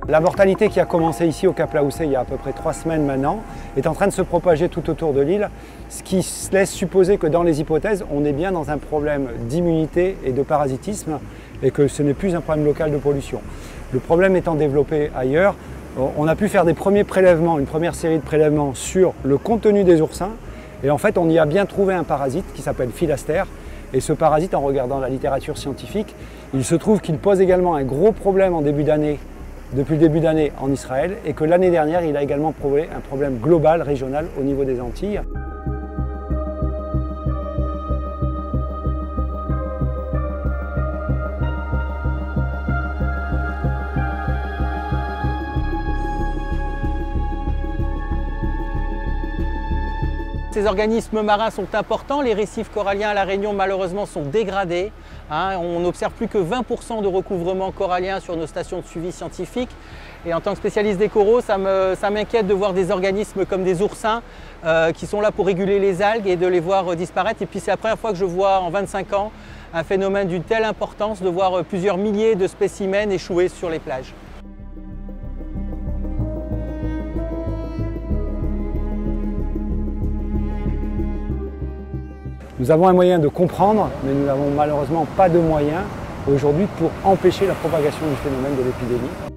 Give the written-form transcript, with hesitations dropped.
La mortalité qui a commencé ici au Cap Laousset il y a à peu près 3 semaines maintenant est en train de se propager tout autour de l'île, ce qui laisse supposer que dans les hypothèses, on est bien dans un problème d'immunité et de parasitisme et que ce n'est plus un problème local de pollution. Le problème étant développé ailleurs, on a pu faire des premiers prélèvements, une première série de prélèvements sur le contenu des oursins et en fait on y a bien trouvé un parasite qui s'appelle Philaster. Et ce parasite, en regardant la littérature scientifique, il se trouve qu'il pose également un gros problème depuis le début d'année en Israël et que l'année dernière, il a également posé un problème global, régional au niveau des Antilles. Ces organismes marins sont importants, les récifs coralliens à La Réunion malheureusement sont dégradés. On n'observe plus que 20% de recouvrement corallien sur nos stations de suivi scientifique. Et en tant que spécialiste des coraux, ça m'inquiète de voir des organismes comme des oursins qui sont là pour réguler les algues et de les voir disparaître. Et puis c'est la première fois que je vois en 25 ans un phénomène d'une telle importance de voir plusieurs milliers de spécimens échouer sur les plages. Nous avons un moyen de comprendre, mais nous n'avons malheureusement pas de moyens aujourd'hui pour empêcher la propagation du phénomène de l'épidémie.